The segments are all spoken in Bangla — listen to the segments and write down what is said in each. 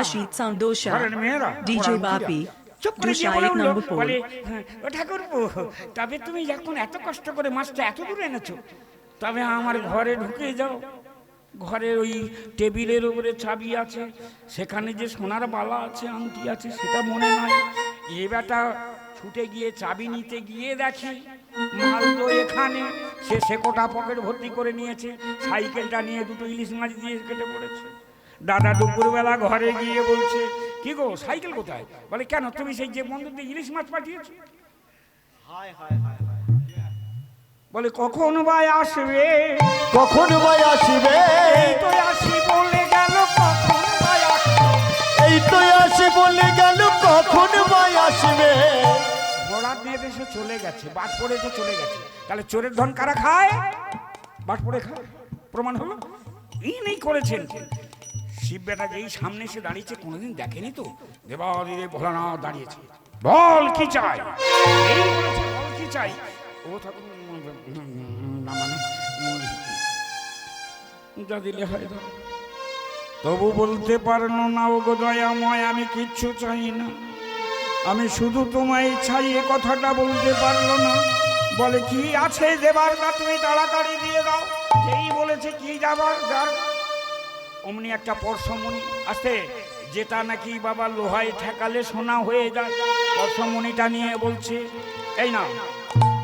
Ashit Sound Dosha, ঘরের মেয়েরা DJ Bapi, চুপ করে Dosha গিয়ে বলে 8 উঠলো, number 4. বলে ও ঠাকুরপো, তবে তুমি এখন এত কষ্ট করে মাছটা এত দূরে এনেছো, তবে আমার ঘরে ঢুকে যাও। ঘরে ওই টেবিলের উপরে চাবি আছে, সেখানে যে সোনার বালা আছে, আংটি আছে, সেটা মনে নাই। এ বেটা ছুটে গিয়ে চাবি নিতে গিয়ে দেখি মাল তো এখানে। সে কোটা পকেট ভর্তি করে নিয়েছে, সাইকেলটা নিয়ে দুটো ইলিশ মাছ দিয়ে কেটে পড়েছে। দাদা দুপুরবেলা ঘরে গিয়ে বলছে, কি গো সাইকেল কোথায়? বলে কেন, তুমি সেই যে বন্ধু দিয়ে ইলিশ মাছ পাঠিয়েছো? বলে কখন ভাই আসবে? কখন ভাই আসবে? এই তো আসি বলে গেল, কখন ভাই আসবে? এই তো আসি বলে গেল, কখন ভাই আসবে? বরাত নিয়ে দেশে চলে গেছে, বাদ পড়েছে চলে গেছে। তাহলে চোরের ধন কারা খায়? বাদ পড়ে খায়। প্রমাণ হলো ইনি করেছেন। শিব বেটা যেই সামনে এসে দাঁড়িয়েছে, কোনোদিন দেখেনি তো, দেবাদিদেব ভোলানাথ দাঁড়িয়েছে। বল কি চাই? এই বলেছে, বল কি চাই? ও ঠাকুর না মানে যা দিলে হয় দাও। তবু বলতে পারলো না, ও গো দয়াময়, আমি কিচ্ছু চাই না, আমি শুধু তোমায় চাই। এ কথাটা বলতে পারলো না। বলে কি আছে দেবার না, তুমি তাড়াতাড়ি দিয়ে দাও। যেই বলেছে কি যাবার যার, অমনি একটা পরশমণি আসতে, যেটা নাকি বাবা লোহায় ঠেকালে সোনা হয়ে যায়। পরশমণিটা নিয়ে বলছে, এই না,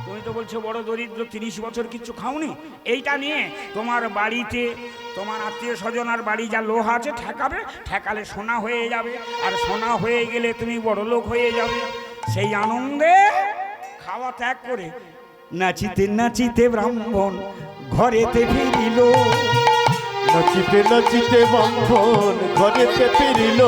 তুমি তো বলছো বড় দরিদ্র, 30 বছর কিচ্ছু খাওনি, এইটা নিয়ে তোমার বাড়িতে তোমার আত্মীয় স্বজনার বাড়ি যা লোহা আছে ঠেকাবে, ঠেকালে সোনা হয়ে যাবে, আর সোনা হয়ে গেলে তুমি বড় লোক হয়ে যাবে। সেই আনন্দে খাওয়া ত্যাগ করে নাচিতে নাচিতে ব্রাহ্মণ ঘরেতে ফিরিল। নাচিতে নাচিতে ব্রাহ্মণ ঘরেতে ফিরিল।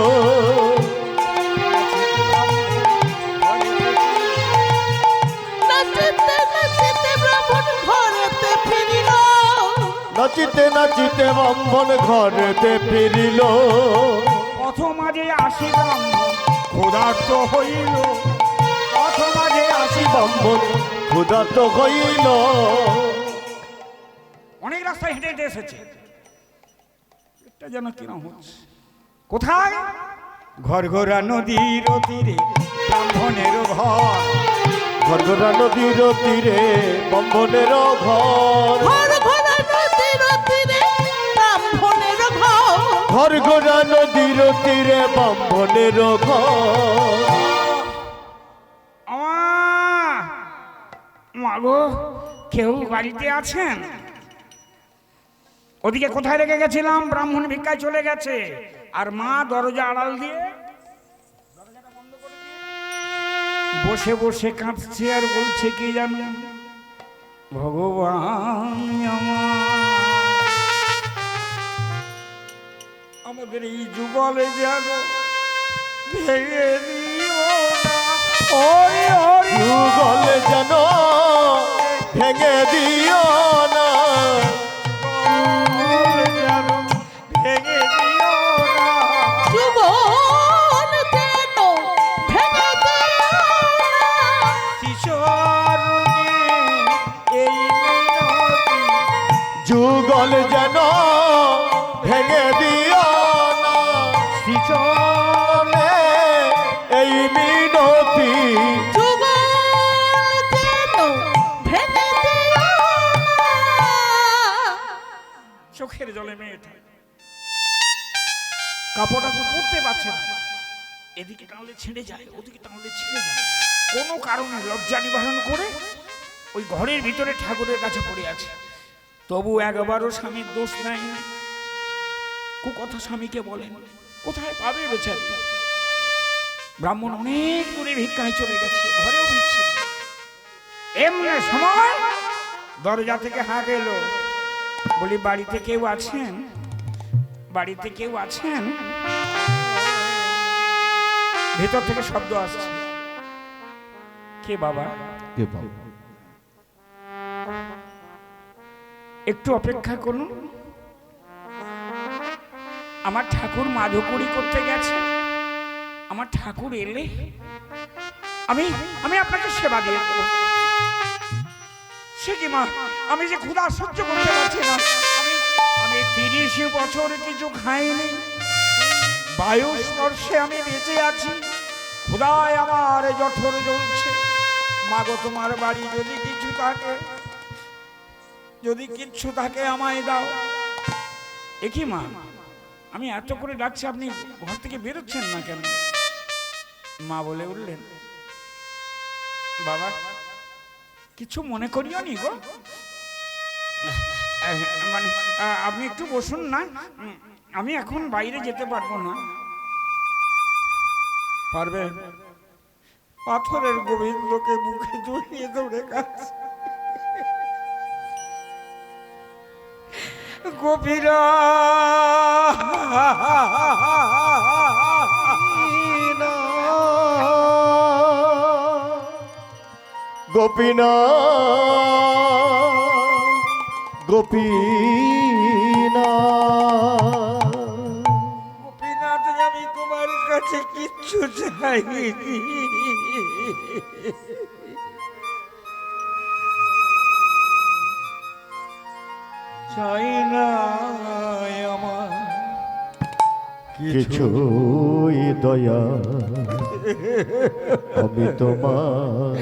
নাচিতে নাচিতে ব্রাহ্মণ ঘরেতে ফিরিল। পথ মাঝে আসি ব্রাহ্মণ ক্ষুধার্ত হইল। পথ মাঝে আসি ব্রাহ্মণ ক্ষুধার্ত হইল। অনেক রাস্তায় হেঁটে হেঁটে এসেছে, এটা যেন কিরম হচ্ছে। কোথায়? ঘরঘরা নদীর তীরে ব্রাহ্মণের ঘর। ঘরঘরা নদীর তীরে ব্রাহ্মণের ঘর। ঘরঘরা নদীর তীরে ব্রাহ্মণের ঘর। মাগো, কেউ বাড়িতে আছেন? ওদিকে কোথায় রেখে গেছিলাম? ব্রাহ্মণ ভিক্ষায় চলে গেছে, আর মা দরজা আড়াল দিয়ে বসে বসে কাঁদছে আর বলছে কি জানো, ভগবান আমাদের এই যুগলে যেন ভেঙে দিও না। যুগল যেন ভেঙে দিও না। ভেঙে দিও না। যুগল যেন ভেঙে দিও না। চলে এই মিনতি। চোখের জলে মেয়েটা কাপড়টা তো পরতে পারছে না, এদিকে টানলে ছেড়ে যায়, ওদিকে টানলে ছেড়ে যায়। কোনো কারণে লজ্জা নিবারণ করে ওই ঘরের ভিতরে ঠাকুরের কাছে পড়ে আছে। তবু একবারও স্বামীর দোষ নাই, কথা স্বামীকে বলেন। কোথায় পাবে বেচারি? ব্রাহ্মণ অনেক দূরে ভিক্ষায় চলে গেছে, ঘরেও ভিক্ষছে। এমনি সময় দরজা থেকে হাঁক এলো। বলি বাড়িতে কেউ আছেন? বাড়িতে কেউ আছেন? ভেতর থেকে শব্দ আসছে, কে বাবা? একটু অপেক্ষা করুন, আমার ঠাকুর মাধুকরী করতে গেছে, আমার ঠাকুর এলে আমি আমি আপনাকে সেবা দিয়ে দেব। সে কি মা, আমি যে ক্ষুধা সহ্য করতে পারছি না, আমি 30 বছর কিছু খাইনি, বায়ু স্পর্শে আমি বেঁচে আছি, খোদায় আমার জঠর জ্বলছে। মাগো তোমার বাড়ি যদি কিছু থাকে, যদি কিচ্ছু থাকে আমায় দাও। একই মা, আমি এত করে ডাকছি, আপনি ঘর থেকে বেরোচ্ছেন না কেন? মা বলে উঠলেন, বাবা কিছু মনে করিও নি গো, মানে আপনি একটু বসুন না, আমি এখন বাইরে যেতে পারবো না। পারবে? পাথরের গোবিন্দকে মুখে জড়িয়ে ধরে কাছে গোপীরা গোপীনা গোপীনা গোপীনাথ, আমি তোমার কাছে কিচ্ছু চাইনি। চাই না আমার কিছুই দয়া, আমি তোমার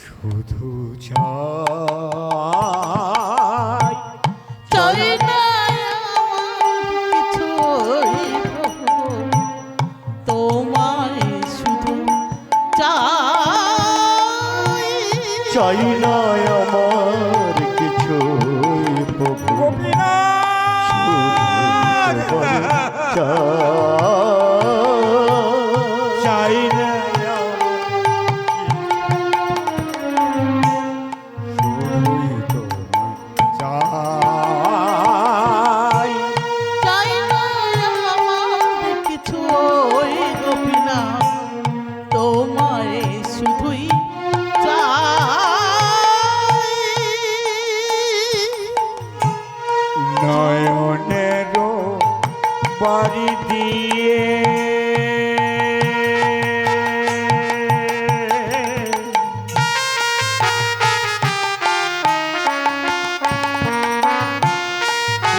শুধু চাই। চাই না আমার কিছুই প্রভু, তোমায় শুধু চাই। চাই না আমার কিছুই প্রভু, গোপীনাথ, চাই না শুধুই তোমায় চাই। চাই না আমার কিছুই গোপীনা, তোমায় শুধুই চাই। নয়নেরও বাড়ি দিয়ে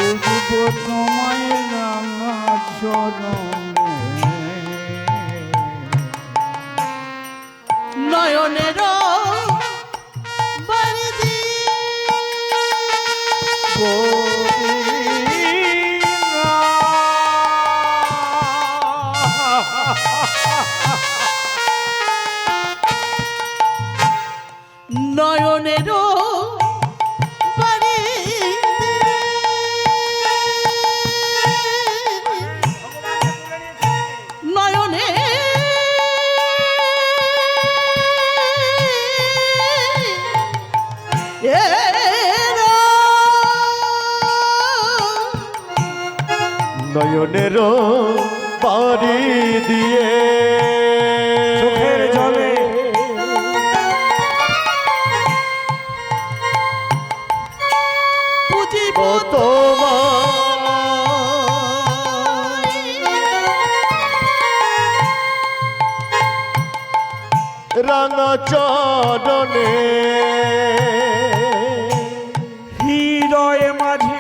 উঠবো তোমায় রাঙা চরণে। নয়নের বাড়ি দিয়ে নয়নের বাড়ি নয়নে নয়নের বাড়ি দিয়ে চোখের জলে পুজিব তোমার রাঙা চরণে। হৃদয়ে মাঝে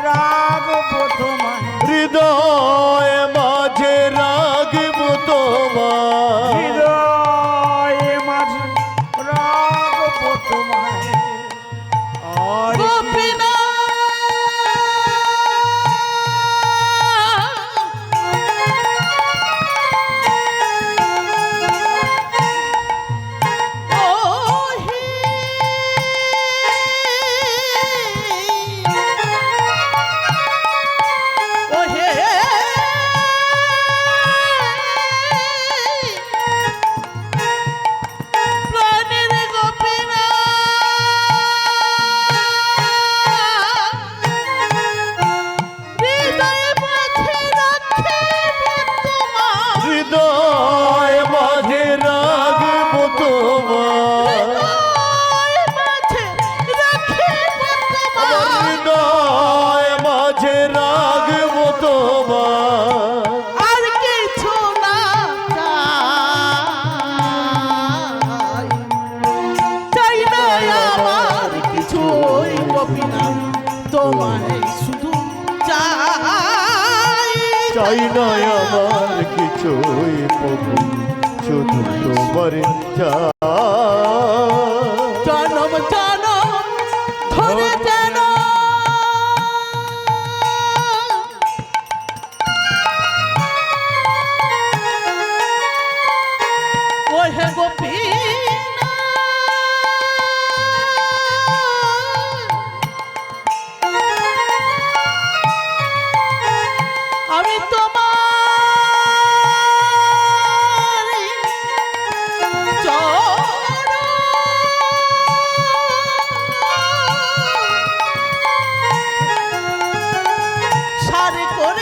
রাগবো তোমায়, হৃদয় মাঝে রাগব তোমার, হৃদয়ে মাঝে রাগবো তোমায়। আর গোপীনা চাই না আমার কিছুই প্রভু শুধু তোমার চাই জনম জনম ধরে যেন ও হে গোপী আমি তোমার সারে করেছি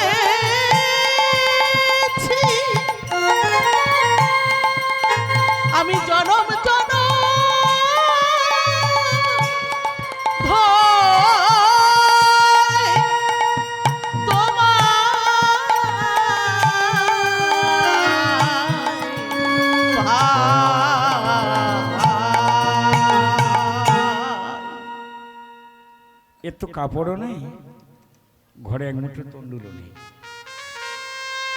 আমি জনম জনম এর তো কাপড়ও নেই, ঘরে এক মুঠো তন্ডুলও নেই।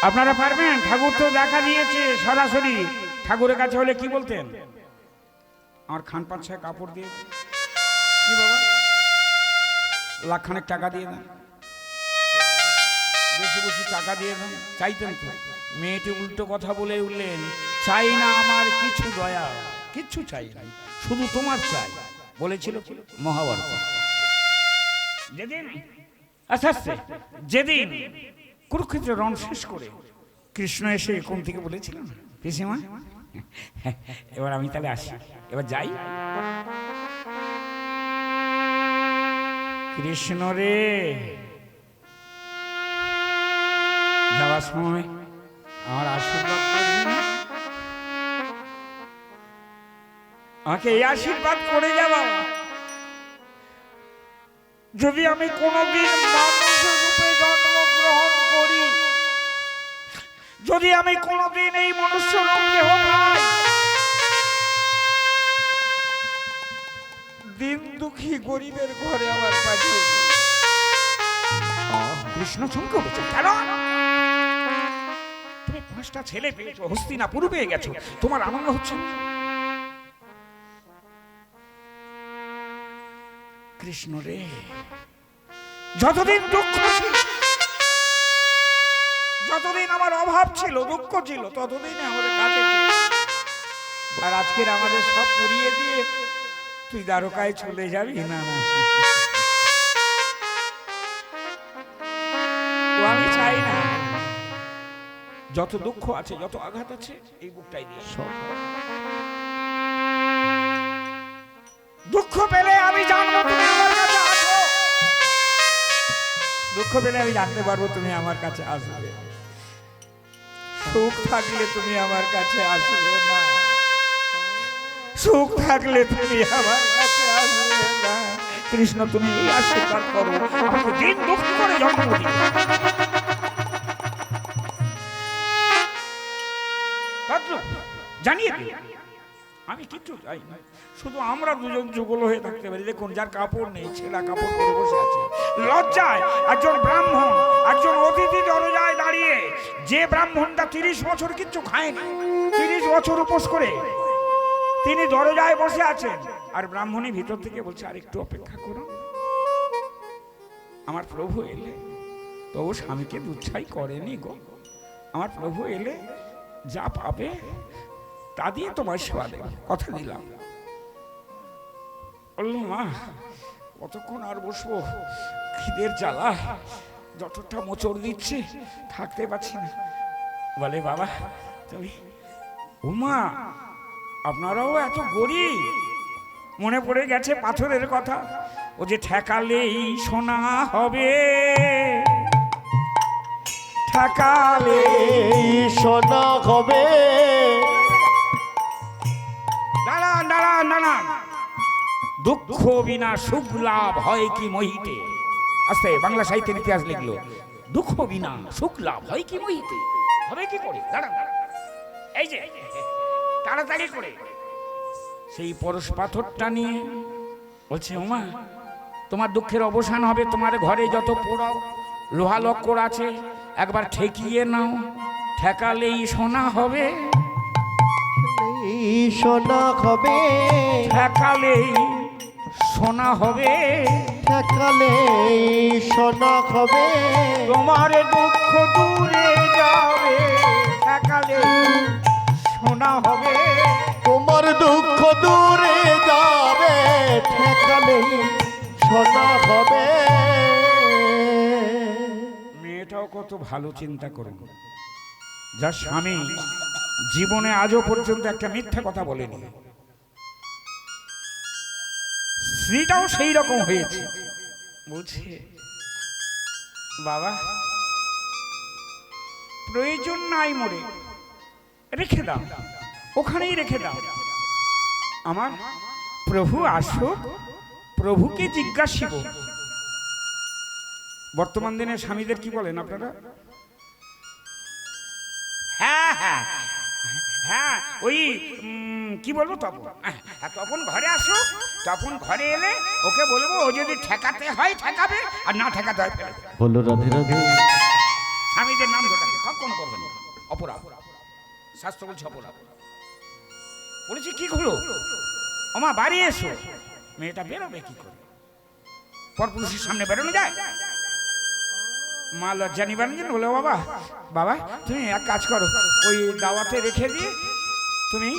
আপনারা পারবেন? ঠাকুর তো দেখা দিয়েছে সরাসরি। ঠাকুরের কাছে হলে কি বলতেন? আমার খান পাঁচশায় কাপড় দিয়ে দেন। কি বাবা, লাখখানেক টাকা দিয়ে দেন, বেশি বেশি টাকা দিয়ে দেন, চাইতেন তো। মেয়েটি উল্টো কথা বলে উঠলেন, চাই না আমার কিছু দয়া, কিচ্ছু চাই না, শুধু তোমার চাই। বলেছিল মহাভারত। যেদিন আস্তে আস্তে যেদিন কুরুক্ষেত্রের রণ শেষ করে কৃষ্ণ এসে কোন থেকে বলেছিল না, পিসিমা এবার আমি তাহলে আসি, এবার যাই। কৃষ্ণ রে, যাওয়ার সময় আমার আশীর্বাদ করবি না? আমাকে এই আশীর্বাদ করে যাওয়া, যদি আমি কোনোদিন মানুষের রূপে জন্মগ্রহণ করি, যদি আমি কোনোদিন এই মনুষ্য রূপ দেহ পাই, দিন দুঃখী গরিবের ঘরে আমার পাঠিয়ে কৃষ্ণ চমকে উঠেছে। কেন? তুমি 5টা ছেলে পেয়েছো, হস্তিনাপুর পেয়ে গেছো, তোমার আনন্দ হচ্ছে না? কৃষ্ণ রে, যতদিন দুঃখ ছিল, যতদিন আমার অভাব ছিল, দুঃখ ছিল, ততদিন আমাদের কাছে ছিল। আর আজকের আমাদের সব পুড়িয়ে দিয়ে তুই দ্বারকায় চলে যাবি? না না, আমি চাই না। যত দুঃখ আছে, যত আঘাত আছে, এই বুকটাই দিয়ে সব। দুঃখ পেলে আমি জানবো তুমি আমার কাছে আসো, দুঃখ পেলে আমি জানতে পারবো তুমি আমার কাছে আসবে। সুখ থাকলে তুমি আমার কাছে আসবে না, সুখ থাকলে তুমি আমার কাছে আসবে না। কৃষ্ণ, তুমি এই আশীর্বাদ করো, আমাকে দিন দুঃখ করে জন্ম দিও। জানিয়ে দিই, আমি কিচ্ছু চাই না, শুধু আমরা দুজন যুগল হয়ে থাকতে পারি। দেখুন, যার কাপড় নেই, ছেঁড়া কাপড় পরে বসে আছে, লজ্জায় একজন ব্রাহ্মণ, একজন অতিথি দরজায় দাঁড়িয়ে, যে ব্রাহ্মণটা 30 বছর কিচ্ছু খায়নি, 30 বছর উপোস করে তিনি দরজায় বসে আছেন, আর ব্রাহ্মণী ভিতর থেকে বলছে, আর একটু অপেক্ষা করুন, আমার প্রভু এলে। তবু স্বামীকে দুচ্ছাই করেনি গো, আমার প্রভু এলে যা পাবে তা দিয়ে তোমার সেবা দেব, কথা দিলাম। বলল, মা কতক্ষণ আর বসবো, খিদের জ্বালা, যতটা মোচড় দিচ্ছে, থাকতে পারছি না। বলে, বাবা তুমি, উমা আপনারাও এত গরিব? মনে পড়ে গেছে পাথরের কথা, ও যে ঠেকালেই সোনা হবে, ঠেকালেই সোনা হবে। দাঁড়ান দাঁড়ান দাঁড়ান, দুঃখ বিনা সুখ লাভ হয় কি মহিতে? আস্তে, বাংলা সাহিত্যের ইতিহাস লিখলো, দুঃখ বিনা সুখ লাভ হয় কি মহিতে? হবে কি করে? দাঁড়ান, এই যে তাড়াতাড়ি করে সেই পরশ পাথরটা নিয়ে বলছে, ওমা তোমার দুঃখের অবসান হবে, তোমার ঘরে যত পোড়াও লোহা লক্কর আছে একবার ঠেকিয়ে নাও, ঠেকালেই সোনা হবে, এই সোনা হবে, ঠেকালেই সোনা হবে। ঠেকালে সোনা হবে, তোমার দুঃখ দূরে যাবে, ঠেকালে সোনা হবে। তোমার দুঃখ দূরে যাবে, ঠেকালে সোনা হবে। মেয়েটাও কত ভালো চিন্তা করুন, যার স্বামী জীবনে আজও পর্যন্ত একটা মিথ্যা কথা বলেনি, স্ত্রীটাও সেই রকম হয়েছে। বলছে বাবা প্রয়োজন নাই মোরে, রেখে দাও, ওখানেই রেখে দাও। আমার প্রভু আসুক, প্রভুকে জিজ্ঞাসিব। বর্তমান দিনের স্বামীদের কি বলেন আপনারা? হ্যাঁ হ্যাঁ হ্যাঁ, ওই কি বলবো, তপন, তপন ঘরে আসো, তপন ঘরে এলে ওকে বলবো, ও যদি ঠেকাতে হয় ঠেকাবে, আর না ঠেকাতে হয় ফেলে দেবে। বলো রাধে রাধে। স্বামীদের নাম ধরে কখনো করবেন না, অপরাধ, শাস্ত্র বলছে অপরাধ। বলেছি কি হলো, ওমা বাড়ি এসো। মেয়েটা বেরোবে কি করে? পরপুরুষের সামনে বেরোনো যায়? মা লজ্জা নিবারণ জন্য বলে, বাবা বাবা তুমি এক কাজ করো, ওই দাওয়াতে রেখে দিয়ে তুমি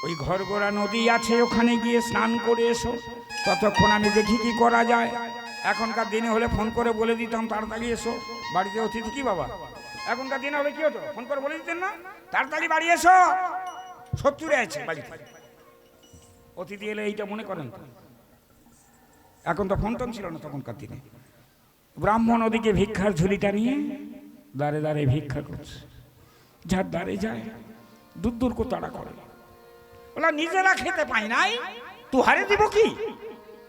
ওই ঘরগোড়া নদী আছে ওখানে গিয়ে স্নান করে এসো, ততক্ষণ আমি দেখি কি করা যায়। এখনকার দিনে হলে ফোন করে বলে দিতাম তাড়াতাড়ি এসো, বাড়িতে অতিথি কি বাবা, এখনকার দিনে হলে কি হতো, ফোন করে বলে দিতেন না তাড়াতাড়ি বাড়ি এসো, 70 আছে বাড়িতে অতিথি এলে, এইটা মনে করেন তো। এখন তো ফোন টোন ছিল না তখনকার দিনে। ব্রাহ্মণ ওদিকে ভিক্ষার ঝুলিটা নিয়ে দাঁড়ে দাঁড়ে ভিক্ষা করছে, যার দাঁড়ে যায় দূর দূর করে তাড়া করে। ওরা নিজেরা খেতে পাই নাই, তুহারে দিব কি?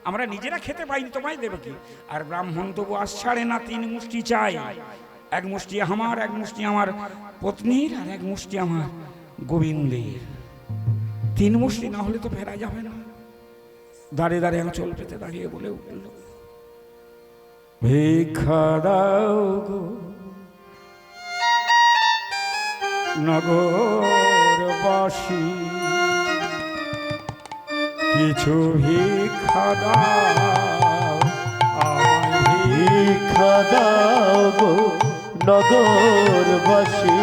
আমরা নিজেরা খেতে পাইনি, তোমায় দেবে কি? আর ব্রাহ্মণ তবু আশ ছাড়ে না, 3 মুষ্টি চাই, এক মুষ্টি আমার, এক মুষ্টি আমার পত্নীর, আর এক মুষ্টি আমার গোবিন্দের। 3 মুষ্টি না হলে তো ফেরা যাবে না। দাঁড়ে দাঁড়ে আঁচল পেতে দাঁড়িয়ে বলে উঠল, ভিক্ষা দাও গো নগরবাসী, কিছু ভিক্ষা দাও, ভিক্ষা দাও গো নগরবাসী,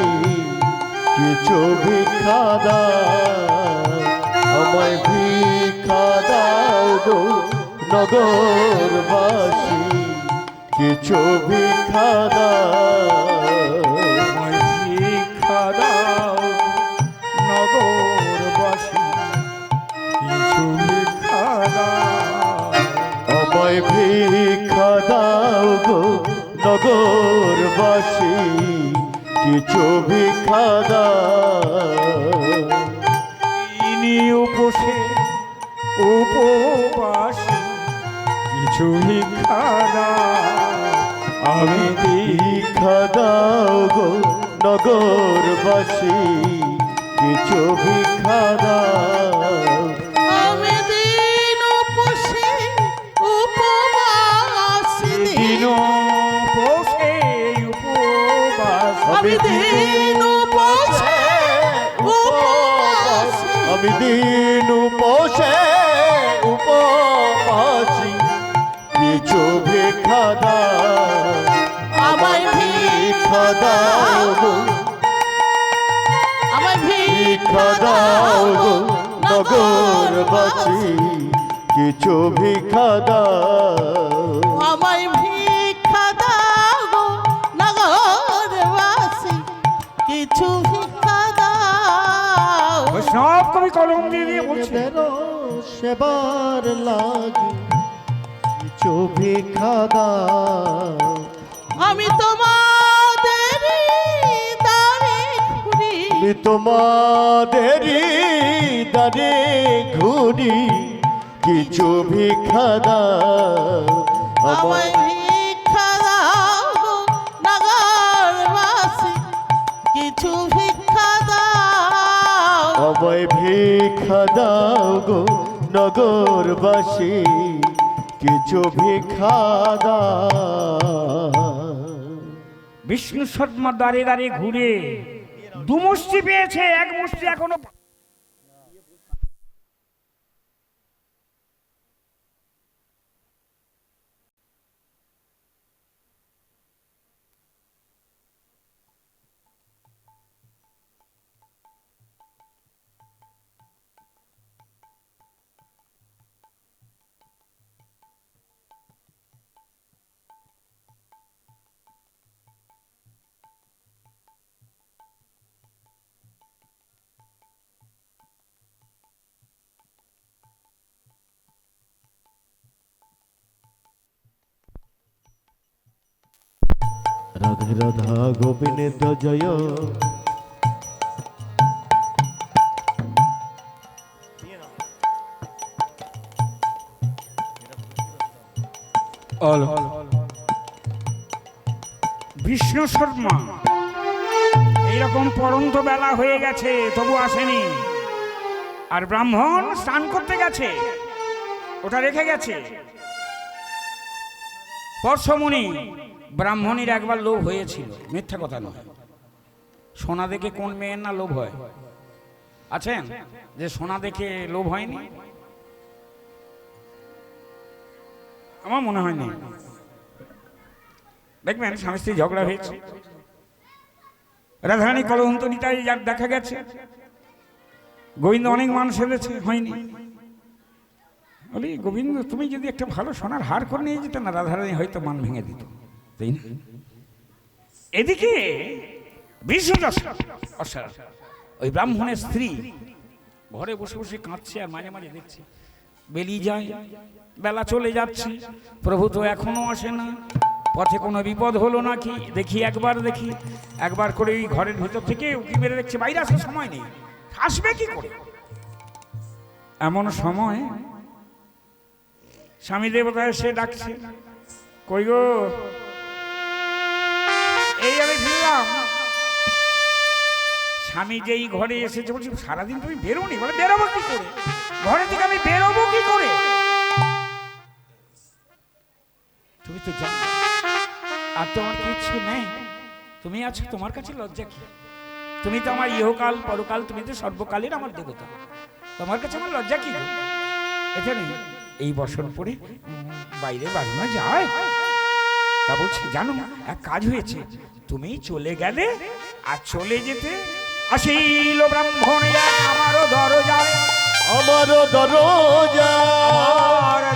কিছু ভিক্ষা দাও, আমায় ভিক্ষা দাও গো নগরবাসী, কিছু ভিক্ষা দাও, ভিক্ষা দাও নগরবাসী, কিছু ভিক্ষা দাও, আমায় ভিক্ষা দাও গো নগরবাসী, কিছু ভিক্ষা দাও। ইনি উপসে উপবাসী, কিছু ভিক্ষা দাও, আমি ভিক্ষা দাও গো নগরবাসী, কিছু ভিক্ষা দাও, আমি দিন উপসে উপবাস দিন উপসে উপবাস, আমি দিন উপসে উপবাস আমি দিন উপসে উপবাসী, কিছু ভিক্ষা দাও, আমায় ভিক্ষা দাও গো, আমায় ভিক্ষা দাও গো নগরবাসী, কিছু ভিক্ষা দাও, আমায় ভিক্ষা দাও গো নগরবাসী, কিছু ভিক্ষা দাও। সব কবি কলম দিয়ে দিয়ে বলছে, সেবার লাগি কিছু ভিক্ষা দাও, আমি তোমাদের দাঁড়ে ঘুরি, আমি তোমাদেরই দাঁড়ে ঘুরি, কিছু ভিক্ষা দাও, আমায় ভিক্ষা দাও গো নগরবাসী, কিছু ভিক্ষা দাও। আমায় ভিক্ষা দাও গো নগরবাসী, কিছু ভিক্ষা দাও। বিষ্ণু শর্মা দাঁড়িয়ে দাঁড়িয়ে ঘুরে দু মুষ্টি পেয়েছে, এক মুষ্টি এখনো রাধে রাধা গোবিন্দ জয়। বিষ্ণু শর্মা এইরকম পরন্ত বেলা হয়ে গেছে তবু আসেনি, আর ব্রাহ্মণ স্নান করতে গেছে, ওটা রেখে গেছে। পরশমণি ব্রাহ্মণীর একবার লোভ হয়েছিল, মিথ্যা কথা নয়। সোনা দেখে কোন মেয়ের না লোভ হয়? আছেন যে সোনা দেখে লোভ হয়নি? আমার মনে হয়নি। দেখবেন স্বামী স্ত্রী ঝগড়া হয়েছে, রাধারানী কলহন্তরিতায় যার দেখা গেছে, গোবিন্দ অনেক মানুষ এনেছে, হয়নি। বলি গোবিন্দ তুমি যদি একটা ভালো সোনার হার করে নিয়ে যেতে না, রাধারানী হয়তো মান ভেঙে দিত, তাই না? এদিকে ওই ব্রাহ্মণের স্ত্রী ঘরে বসে বসে কাঁদছে, আর মাঝে মাঝে দেখছে বেরিয়ে যায়, বেলা চলে যাচ্ছে, প্রভু তো এখনো আসে না, পথে কোনো বিপদ হলো নাকি দেখি, একবার করে ওই ঘরের ভিতর থেকে উকি মেরে দেখছে বাইরে আসার সময় নেই, আসবে কি করে? এমন সময় স্বামী দেবতা এসে ডাকছে, কই গো? এই আমি ফিরলাম। স্বামী যেই ঘরে এসেছে, বলছি সারাদিন তুমি বেরোনি? বলে বেরোবো কি করে, ঘরে থেকে আমি বেরোবো কি করে? তুমি তো জানো আর তোমার কিছু নেই, তুমি আছো, তোমার কাছে লজ্জা কি? তুমি তো আমার ইহকাল পরকাল, তুমি তো সর্বকালের আমার দেবতা, তোমার কাছে আমার লজ্জা কি? এখানে এই বসন পরে বাইরে বাড়ানো যায়? তা বলছি জানো এক কাজ হয়েছে, তুমি চলে গেলে আর চলে যেতে আসিল ব্রাহ্মণ আমারও দরজায়,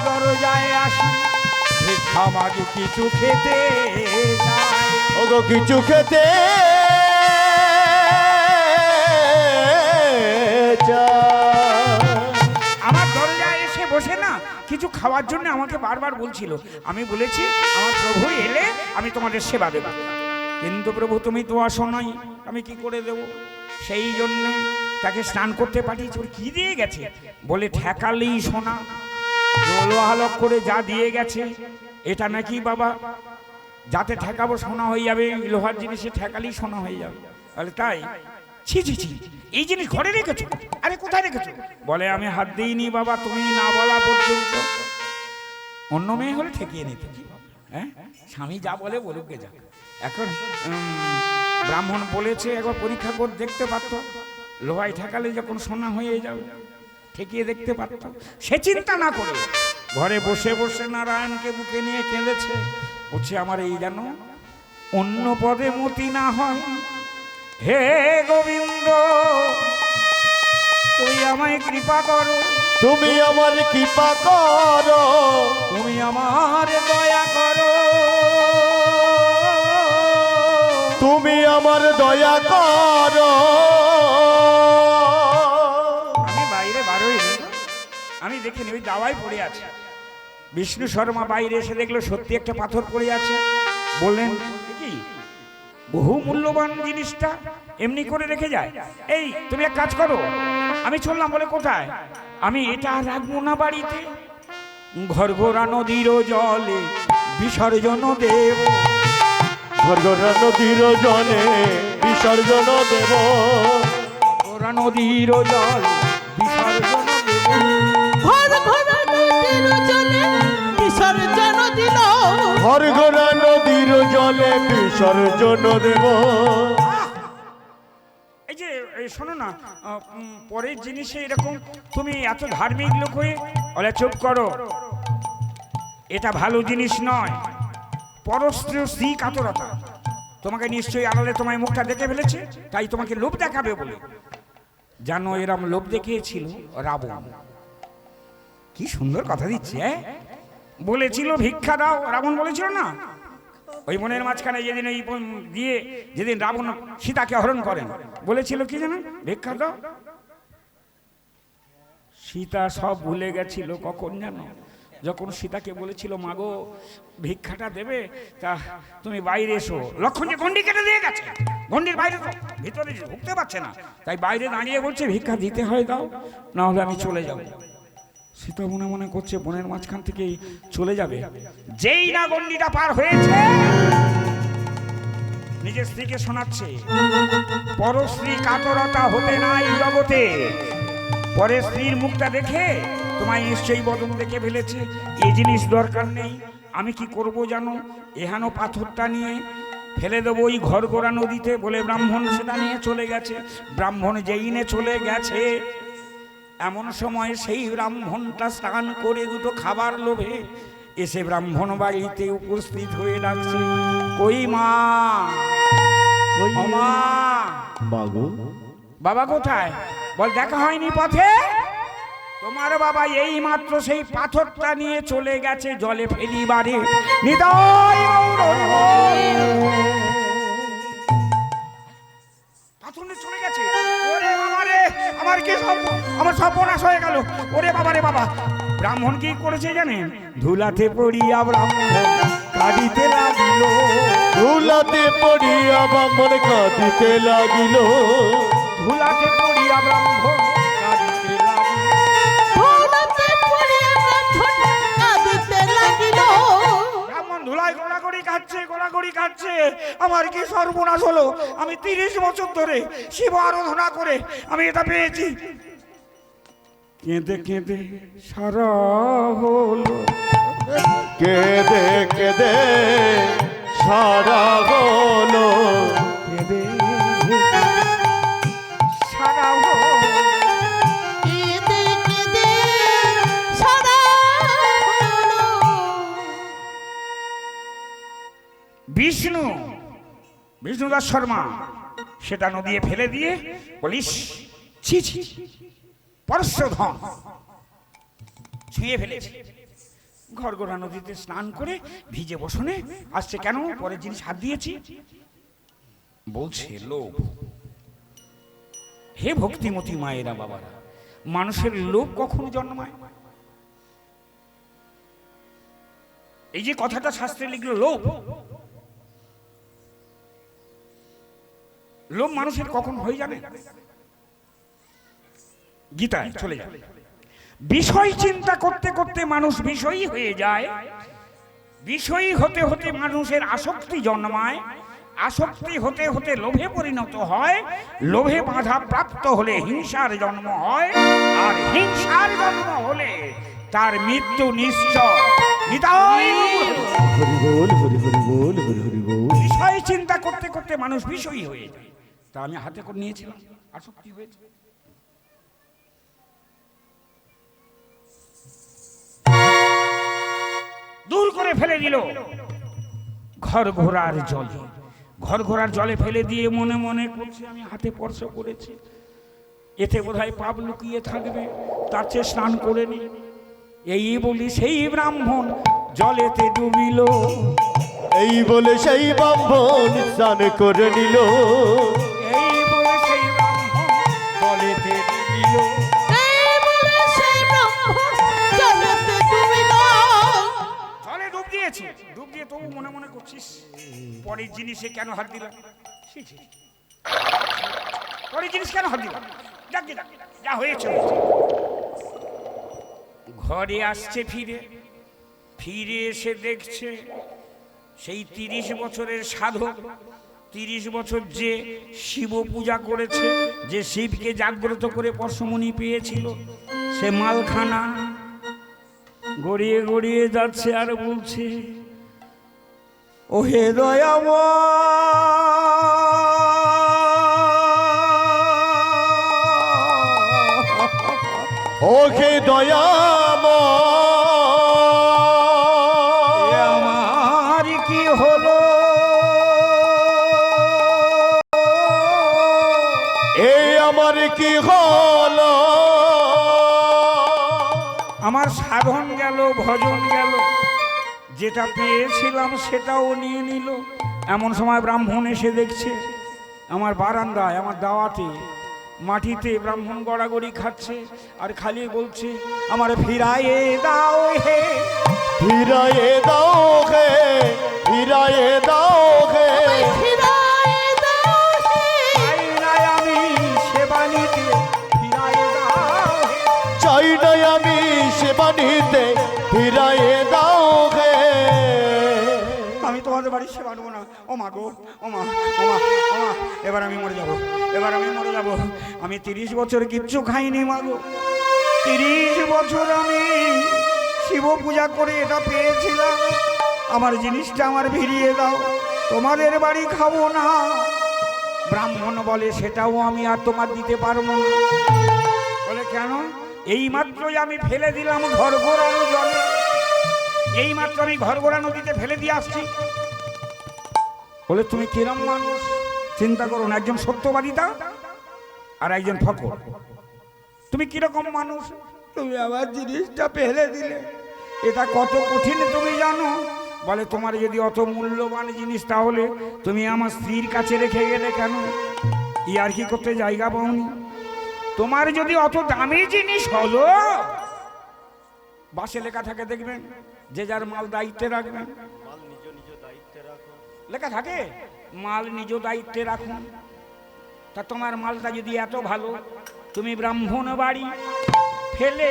দরজায় আসি ভিক্ষা মাগি কিছু খেতে চাই, ওগো কিছু খেতে আমার দরজায় এসে বসে না কিছু খাওয়ার জন্য আমাকে বারবার বলছিল। আমি বলেছি আমার প্রভু এলে আমি তোমাদের সেবা দেব, কিন্তু প্রভু তুমি তো আসো নাই, আমি কি করে দেব? সেই জন্য তাকে স্নান করতে পাঠিয়েছি। কি দিয়ে গেছে? বলে ঠেকালি সোনা, আলোক করে যা দিয়ে গেছে এটা নাকি বাবা যাতে ঠেকাবো সোনা হয়ে যাবে, লোহার জিনিসে ঠেকালি সোনা হয়ে যাবে। বলে তাই? ছি ছি ছি, এই জিনিস ঘরে রেখেছো? আরে কোথায় রেখেছো? বলে আমি হাত দিইনি বাবা, তুমি না বলা পর্যন্ত। অন্য মেয়ে হলে ঠেকিয়ে নিত, হ্যাঁ স্বামী যা বলে বলুক গে যাক। এখন ব্রাহ্মণ বলেছে একবার পরীক্ষা করে দেখতে পারত, লোহায় ঠেকালে যখন সোনা হয়ে যাবে ঠেকিয়ে দেখতে পারত। সে চিন্তা না করে ঘরে বসে বসে নারায়ণকে বুকে নিয়ে কেঁদেছে, বলছে আমার এই যেন অন্য পদে মতি না হয়, হে গোবিন্দ তুমি আমায় কৃপা করো, তুমি আমার কৃপা করো, তুমি আমার দয়া করো, তুমি আমার দয়া করো। আমি বাইরে বারোই, আমি দেখিনি ওই দাওয়াই পড়ে আছে। বিষ্ণু শর্মা বাইরে এসে দেখলো সত্যি একটা পাথর পড়ে আছে। বললেন কি বহু মূল্যবান জিনিসটা এমনি করে রেখে যায়, এই তুমি এক কাজ করো, আমি চললাম। বলে কোথায়? আমি এটা রাখবো না বাড়িতে, ঘরঘোরা নদীর জলে বিসর্জন দেব, ঘরঘরা নদীর জলে বিসর্জন দেব, ঘরঘোরা নদীর জল বিসর্জন দেব, ঘর ঘর নদীর জলে বিসর্জন দিল, ঘরঘরা নদীর জলে জলে বিসর্জন দেব। এই যে শোনো না, পরের জিনিসে এরকম তুমি এত ধার্মিক লোক হয়ে বলে চুপ করো, এটা ভালো জিনিস নয়। পরস্ত্রী কাতরতা, তোমাকে নিশ্চয়ই আড়ালে তোমার মুখটা দেখে ফেলেছে, তাই তোমাকে লোভ দেখাবে বলে। জানো এরম লোভ দেখিয়েছিল রাবণ। কি সুন্দর কথা দিচ্ছে, বলেছিল ভিক্ষা দাও, রাবণ বলেছিল না ওই মনের মাঝখানে যেদিন ওই দিয়ে যেদিন রাবণ সীতাকে হরণ করেন, বলেছিল কি জানো, ভিক্ষা দাও। সীতা সব ভুলে গেছিল কখন জানো, যখন সীতাকে বলেছিল মাগো ভিক্ষাটা দেবে, তা তুমি বাইরে এসো। লক্ষণ যে গন্ডি কেটে দিয়ে গেছে, গন্ডির বাইরে তো ভিতরে ঢুকতে পারছে না, তাই বাইরে দাঁড়িয়ে বলছে ভিক্ষা দিতে হয় দাও, না হলে আমি চলে যাব। সীতা মনে মনে করছে বনের মাঝখান থেকে চলে যাবে, যেই না গন্ডিটা পার হয়েছে নিজের স্ত্রীকে শোনাচ্ছে পরস্ত্রী কাতরতা হতে নাই জগতে। পরের স্ত্রীর মুখটা দেখে তোমায় নিশ্চয়ই বদন দেখে ফেলেছে, এই জিনিস দরকার নেই। আমি কি করব জানো, এহানো পাথরটা নিয়ে ফেলে দেবো ওই ঘরগোড়া নদীতে বলে ব্রাহ্মণ সেটা নিয়ে চলে গেছে। ব্রাহ্মণ যেই নে চলে গেছে, এমন সময় সেই ব্রাহ্মণটা স্নান করে দুটো খাবার লোভে এসে ব্রাহ্মণ বাড়িতে উপস্থিত হয়ে ডাকছে, কই মা, ও মা। বাবা কোথায়? বল দেখা হয়নি পথে, তোমার বাবা এই মাত্র সেই পাথরটা নিয়ে চলে গেছে জলে ফেলিবারে। নিতাই গৌর পাথর নিয়ে চলে গেছে। ওরে বাবা রে, আমার কি সব, আমার সর্বনাশ হয়ে গেল। ওরে বাবা রে বাবা। ব্রাহ্মণ কি করেছে জানেন, ধুলাতে পড়িয়া ব্রাহ্মণ কাঁদিতে লাগিল। ধুলাতে পড়িয়া ব্রাহ্মণ কাঁদিতে লাগিল। ধুলাতে পড়িয়া ব্রাহ্মণ কাঁদিতে লাগিল। ধুলাতে পড়িয়া ব্রাহ্মণ কাঁদিতে লাগিল। ব্রাহ্মণ ধুলায় গোড়াগড়ি কাটছে। আমার কি সর্বনাশ হলো, আমি 30 বছর ধরে শিব আরাধনা করে আমি এটা পেয়েছি। কেঁদে কেঁদে সারা হলো, কেঁদে কেঁদে সারা হলো। কেঁদে সারা হলো। কেঁদে কেঁদে সারা হলো। বিষ্ণুদাস শর্মা সেটা নদীয়ে ফেলে দিয়ে বলিস ছি ছি, পরশধন ছুঁয়ে ফেলেছে। ঘরগোড়া নদীতে স্নান করে ভিজে বসনে আসছে, কেন পরের জিনিস হাত দিয়েছি বলছে লোভ। হে ভক্তিমতী মায়েরা বাবারা, মানুষের লোভ কখন জন্মায়? এই যে কথাটা শাস্ত্রে লিখলো লোভ, লোভ মানুষের কখন হয়ে যাবে? গীতায় চলে যায়, বিষয় চিন্তা করতে করতে মানুষ বিষয়ী হয়ে যায়, বিষয়ী হতে হতে মানুষের আসক্তি জন্মায়, আসক্তি হতে হতে লোভে পরিণত হয়, লোভে বাধা প্রাপ্ত হলে হিংসার জন্ম হয়, আর হিংসার জন্ম হলে তার মৃত্যু নিশ্চয়। নিতাই হরি বল, হরি হরি বল, হরি হরি বল। বিষয় চিন্তা করতে করতে মানুষ বিষয়ী হয়ে যায়। তা আমি হাতে করে নিয়েছিলাম, আসক্তি হয়েছে। দূর করে ফেলে দিল ঘর ঘোড়ার জলে। ঘর ঘোড়ার জলে ফেলে দিয়ে মনে মনে করছে আমি হাতে স্পর্শ করেছি, এতে বোধহয় পাপ লুকিয়ে থাকবে, তার চেয়ে স্নান করে নি। এই বলি সেই ব্রাহ্মণ জলেতে ডুবিল। এই বলে সেই ব্রাহ্মণ স্নান করে নিল। এই বলে সেই ব্রাহ্মণ জলেতে ডুবিল। এই বলে সেই ব্রাহ্মণ জলেতে ডুবিল। জলে ডুব দিয়েছে, ডুব দিয়ে তবু মনে মনে করছিস পরের জিনিসে কেন হাত দিলাম, পরের জিনিস কেন হাত দিলাম, যা হয়েছে। ঘরে আসছে ফিরে, ফিরে এসে দেখছে সেই 30 বছরের সাধক, 30 বছর যে শিব পূজা করেছে, যে শিবকে জাগ্রত করে পরশমণি পেয়েছিল, সে মালখানা গড়িয়ে গড়িয়ে যাচ্ছে আর বলছে ও হে দয়াময়, ওকে দয়াময়, এ আমার কি হলো? এই আমার কি হলো? আমার সাধন গেল, ভজন গেল, যেটা পেয়েছিলাম সেটাও নিয়ে নিল। এমন সময় ব্রাহ্মণ এসে দেখছে আমার বারান্দায়, আমার দাওয়াতে মাটিতে ব্রাহ্মণ গড়াগড়ি খাচ্ছে আর খালি বলছে আমার ফিরায়ে দাও হে, ফিরায়ে দাও গে, ফিরায়ে দাও গে, ফিরায়ে দাও হে। চাই না আমি সেবা নিতে, ফিরায়ে দাও হে। চাই না আমি সেবা নিতে, ফিরায়ে দাও গে। আমি তোমাদের বাড়ির সেবা নেবো না। ও মা গো, ও মা, ও মা, ও মা, এবার আমি মরে যাব, এবার আমি মরে যাব। আমি 30 বছর কিচ্ছু খাইনি মা গো। 30 বছর আমি শিব পূজা করে এটা পেয়েছিলাম। আমার জিনিসটা আমার ফিরিয়ে দাও, তোমাদের বাড়ি খাবো না। ব্রাহ্মণ বলে সেটাও আমি আর তোমার দিতে পারবো না। বলে কেন? এই মাত্রই আমি ফেলে দিলাম ঘর ঘোরানো জলে, এই মাত্র আমি ঘর ঘোরা নদীতে ফেলে দিয়ে আসছি। বলে তুমি কিরম মানুষ চিন্তা করো না, একজন সত্যবাদিতা আর একজন ফকর। তুমি কিরকম মানুষ? তুমি আমার জিনিসটা ফেলে দিলে, এটা কত কঠিন তুমি জানো? বলে তোমার যদি অত মূল্যবান জিনিস তাহলে তুমি আমার স্ত্রীর কাছে রেখে গেলে কেন? ইয়ার কি করতে জায়গা পাওনি? তোমার যদি অত দামি জিনিস হলো, বাসে লেখা থাকে দেখবেন যে যার মাল দায়িত্বে রাখবেন, লেখা থাকে মাল নিজ দায়িত্বে রাখুন। তা তোমার মালটা যদি এত ভালো, তুমি ব্রাহ্মণ বাড়ি ফেলে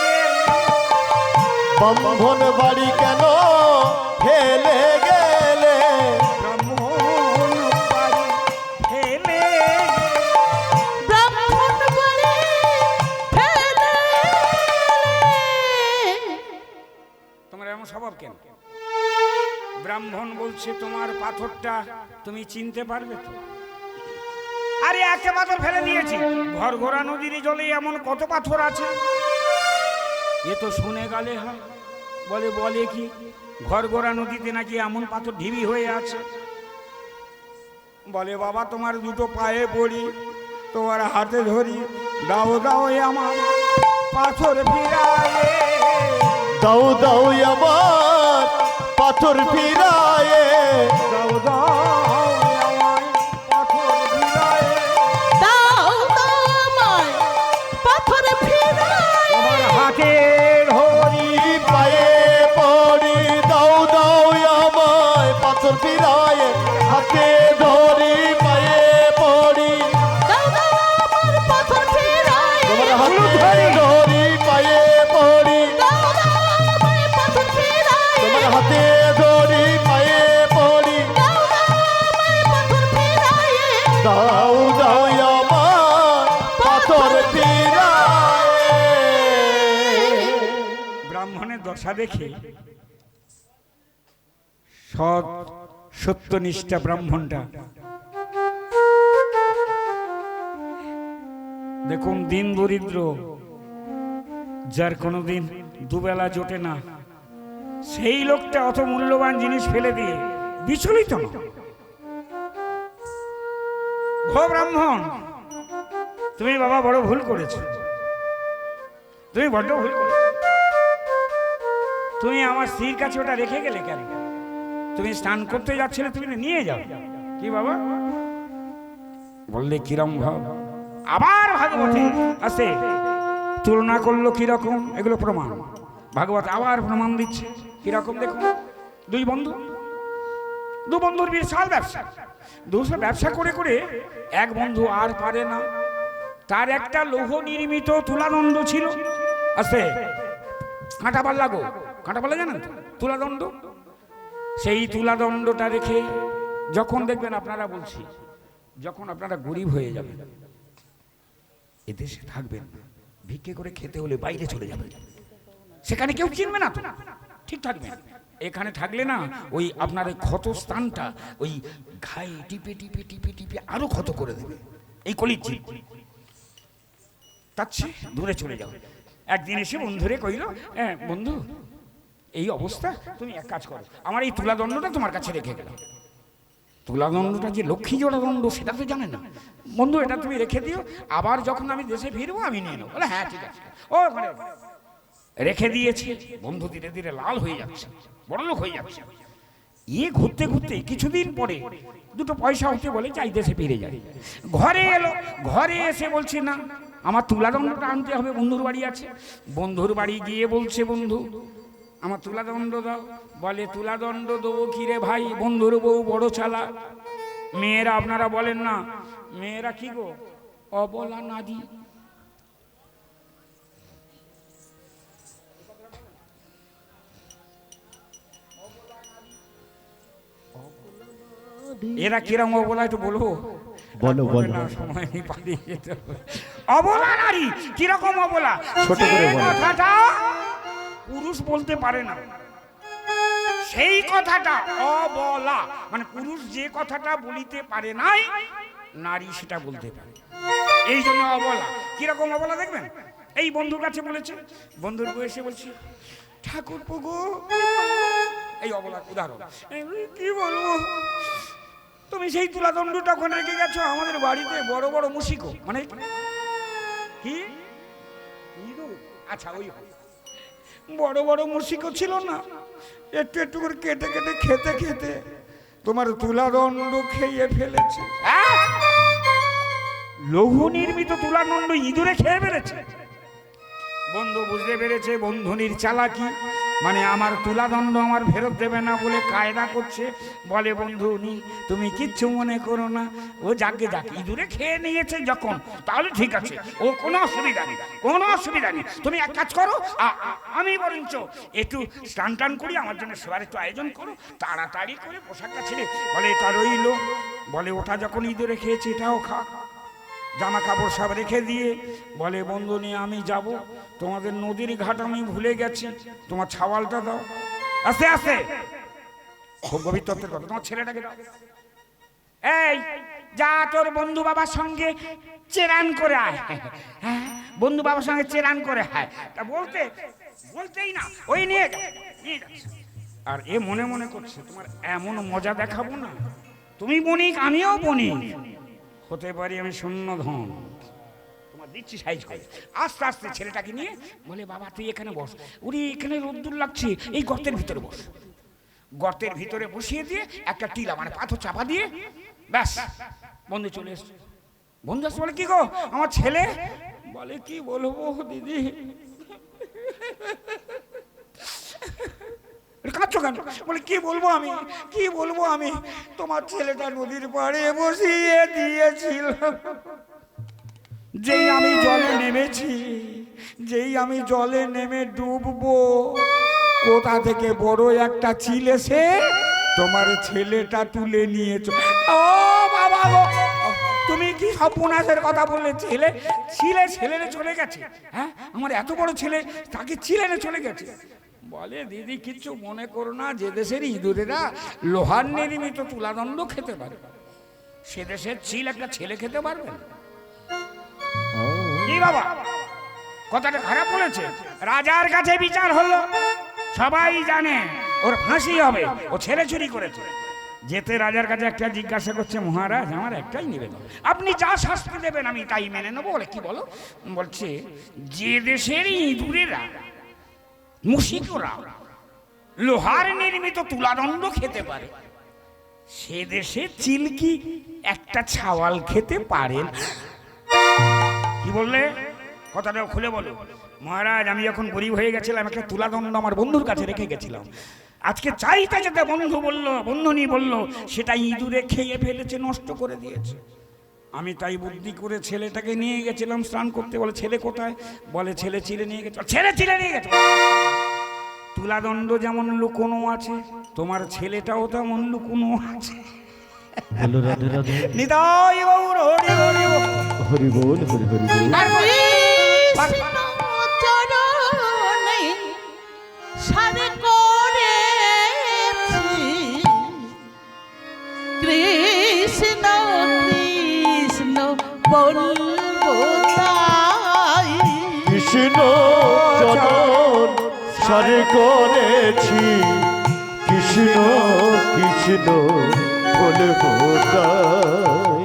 গেলে, ব্রাহ্মণ বাড়ি কেন ফেলে গেলে? ব্রাহ্মণ বাড়ি ফেলে ব্রাহ্মণ বাড়ি ফেলে। তোমার এমন স্বভাব কেন? ব্রাহ্মণ বলছে তোমার পাথরটা তুমি চিনতে পারবে তো? আরে একটা পাথর ফেলে দিয়েছি, ঘর ঘোরা নদীর জলে এমন কত পাথর আছে। এ তো শুনে গেলে হয়। বলে বলে কি ঘর ঘোরা নদীতে নাকি এমন পাথর ঢিবি হয়ে আছে। বলে বাবা তোমার দুটো পায়ে পড়ি, তোমার হাতে ধরি, দাও দাও এ আমার পাথর ফিরায়ে, দাও দাও আমার পাথর ফিরায়ে, দাও দাও আমায় পাথর ফিরায়ে। দাও দাও আমায় পাথর ফিরায়ে। তোমার হাতে ধরি, পায়ে পড়ি, দাও দাও আমায় পাথর ফিরায়ে, হাতে ধরি পায়ে পড়ি, দাও দাও আমার পাথর ফিরায়ে। তোমার হাতে ধরি পায়ে পড়ি, দাও দাও আমায় পাথর ফিরায়ে। তোমার হাতে ধরি পায়ে পড়ি, দাও দাও আমায় পাথর ফিরায়ে। দাও দাও আমার পাথর ফিরায়ে। ব্রাহ্মণের দশা দেখে সৎ সত্যনিষ্ঠা ব্রাহ্মণটা দেখুন, দিন দরিদ্র, যার কোনোদিন দুবেলা জোটে না, সেই লোকটা অত মূল্যবান জিনিস ফেলে দিয়ে বিচলিত না। ও ব্রাহ্মণ, তুমি বাবা বড় ভুল করেছো, তুমি বড্ড ভুল করেছো। তুমি আমার স্ত্রীর কাছে ওটা রেখে গেলে কেন? তুমি স্নান করতে যাচ্ছিলে, তুমি নিয়ে যাও। কি বাবা? বললে কিরম ভাব? আবার ভাগবতে আছে তুলনা করলো কিরকম, এগুলো প্রমাণ। ভাগবত আবার প্রমাণ দিচ্ছে কিরকম। দেখুন, দু বন্ধুর বিশাল ব্যবসা, দুশো ব্যবসা করে করে এক বন্ধু আর পারে না। তার একটা লৌহ নির্মিত তুলাদণ্ড ছিল, আছে কাঁটা পাল্লা গো, কাঁটা পাল্লা জানেন তো, তুলাদণ্ড। সেই তুলাদণ্ডটা রেখে যখন দেখবেন, আপনারা বলছি, যখন আপনারা গরিব হয়ে যাবেন, এদেশে থাকবেন, ভিক্ষে করে খেতে হলে বাইরে চলে যাবেন, সেখানে কেউ চিনবে না তো, ঠিক থাকবেন। এখানে থাকলে না ওই আপনার ওই ক্ষত স্থানটা ওই ঘায়ে টিপে টিপে টিপে টিপে আরো ক্ষত করে দেবে এই কলিজি। তার চেয়ে দূরে চলে যাও। একদিন এসে বন্ধুরে কইল, হ্যাঁ বন্ধু এই অবস্থা, তুমি এক কাজ করো, আমার এই তুলাদণ্ডটা তোমার কাছে রেখে গেলাম। তুলাদণ্ডটা যে লক্ষ্মী জোড়া দণ্ড সেটা তো জানে না। বন্ধু এটা তুমি রেখে দিও, আবার যখন আমি দেশে ফিরবো আমি নিয়ে নেবো। বলে হ্যাঁ ঠিক আছে। ও মানে রেখে দিয়েছি। বন্ধু ধীরে ধীরে লাল হয়ে যাচ্ছে, বড়লোক হয়ে যাচ্ছে। ঘুরতে ঘুরতে কিছুদিন পরে দুটো পয়সা হতে বলে যাই দেশে ফিরে যাই। ঘরে এলো, ঘরে এসে বলছি না আমার তুলাদণ্ডটা আনতে হবে, বন্ধুর বাড়ি আছে। বন্ধুর বাড়ি গিয়ে বলছে, বন্ধু আমার তুলাদণ্ড দাও। বলে তুলাদণ্ড দেবো কি রে ভাই, বন্ধুর বউ বড় চালা। মেয়েরা আপনারা বলেন না, মেয়েরা কি গো অবলা নারী। এরা কিরম অবলা একটু বলবো? বলো বলো। সময় নেই, পালিয়ে যেতে হবে। অবলা নারী কিরকম অবলা? ছোট করে বলো। কথাটা পুরুষ বলতে পারে না, সেই কথাটা অবলা, মানে পুরুষ যে কথাটা বলিতে পারে নাই নারী সেটা বলতে পারে, এই জন্য অবলা। কিরকম অবলা দেখবেন, এই বন্ধুর কাছে বলেছে, বন্ধুর বয়সে বলছি ঠাকুর পুগু, এই অবলা উদাহরণ। কি বলবো, তুমি সেই তুলাদণ্ডটা ওখানে রেখে গেছো, আমাদের বাড়িতে বড় বড় মুশিকো, মানে কি আচ্ছা ওই বড় বড় মুশিকো ছিল না, একটু একটু করে কেটে কেটে খেতে খেতে তোমার তুলাদণ্ড খেয়ে ফেলেছে। লৌহ নির্মিত তুলাদণ্ড ইঁদুরে খেয়ে ফেলেছে। বন্ধু বুঝতে পেরেছে বন্ধুনির চালাকি, মানে আমার তুলাদণ্ড আমার ফেরত দেবে না বলে কায়দা করছে। বলে বন্ধু তুমি কিচ্ছু মনে করো না, ও যাকে যাক ইঁদুরে খেয়ে নিয়েছে যখন, তাহলে ঠিক আছে, ও কোনো অসুবিধা নেই, কোনো অসুবিধা নেই। তুমি এক কাজ করো, আমি বরঞ্চ একটু স্নান টান করি, আমার জন্য সেবার একটু আয়োজন করো, তাড়াতাড়ি করে পোশাকটা ছেড়ে। বলে এটা রইল। বলে ওটা যখন ইঁদুরে খেয়েছে এটাও খা। জামা কাপড় সব রেখে দিয়ে বলে বন্ধু নিয়ে আমি যাব, তোমাদের নদীর ঘাট আমি ভুলে গেছি, তোমার ছাওয়ালটা দাও। আস্তে আস্তে, খুব গভীর তত্ত্বের কথা, তোমার ছেলেটাকে দাও। এই যা তোর বন্ধু বাবার সঙ্গে চেরান করে আয়। হ্যাঁ বন্ধু বাবার সঙ্গে চেরান করে আয়। তা বলতেই না ওই নিয়ে যাচ্ছে। আর এ মনে মনে করছে তোমার এমন মজা দেখাবো না, তুমি বণিক আমিও বণিক হতে পারি, আমি শূন্য ধন তোমার দিচ্ছি সাইজ করে। আস্তে আস্তে ছেলেটাকে নিয়ে বলে বাবা তুই এখানে বস, উনি এখানে রোদ্দুর লাগছে, এই গর্তের ভিতরে বস। গর্তের ভিতরে বসিয়ে দিয়ে একটা টিলা মানে পাথর চাপা দিয়ে ব্যাস বন্ধু চলে এসছে। বন্ধু আসছে, বলে কি গো আমার ছেলে? বলে কি বলবো দিদি, কাঁদছো কেন? বলে কি বলবো আমি, কি বলবো আমি, তোমার ছেলেটা নদীর পাড়ে বসিয়ে দিয়েছিল। যেই আমি জলে নেমেছি, যেই আমি জলে নেমে ডুববো, কোথা থেকে বড় একটা চিল এসে তোমার ছেলেটা তুলে নিয়েছ। ও বাবা গো, তুমি কি সর্বনাশের কথা বললে? ছেলে চলে গেছে? হ্যাঁ আমার এত বড় ছেলে, তাকে ছিলেনে চলে গেছে। বলে দিদি কিচ্ছু মনে করো না, যে দেশের ইঁদুরেরা লোহার নির্মিত তুলাদণ্ড খেতে পারে, সে দেশের চিল একটা ছেলে খেতে পারবে না। কি বাবা কথাটা খারাপ বলেছে? রাজার কাছে বিচার হলো, সবাই জানে ওর ফাঁসি হবে, ও ছেলে চুরি করেছে। যেতে রাজার কাছে একটা জিজ্ঞাসা করছে, মহারাজ আমার একটাই নিবেদন, আপনি যা শাস্তি দেবেন আমি তাই মেনে নেবো। বলে কি বলো? বলছে যে দেশের ইঁদুরেরা মুশিকরা লোহার নির্মিত তুলাদণ্ড খেতে পারে, সে দেশে চিলকি একটা ছাওয়াল খেতে পারেন। কি বললে? কথাটা খুলে বলো। মহারাজ আমি যখন গরিব হয়ে গেছিলাম একটা তুলাদণ্ড আমার বন্ধুর কাছে রেখে গেছিলাম, আজকে চাইতে যেতে বন্ধুনি বললো সেটা ইঁদুরে খেয়ে ফেলেছে, নষ্ট করে দিয়েছে। আমি তাই বুদ্ধি করে ছেলেটাকে নিয়ে গেছিলাম স্নান করতে। বলে ছেলে কোথায়? বলে ছেলে চিলে নিয়ে গেছে। ছেলে চিলে নিয়ে গেছে। তুলাদণ্ড যেমন লুকোনো আছে, তোমার ছেলেটাও তেমন লুকোনো আছে। নিতাই গৌর হরি হরি হরি বল, হরি হরি বল। চরণে সারে করে কৃষ্ণ চরণ সারে করেছি কৃষ্ণ কৃষ্ণ বলবো তাই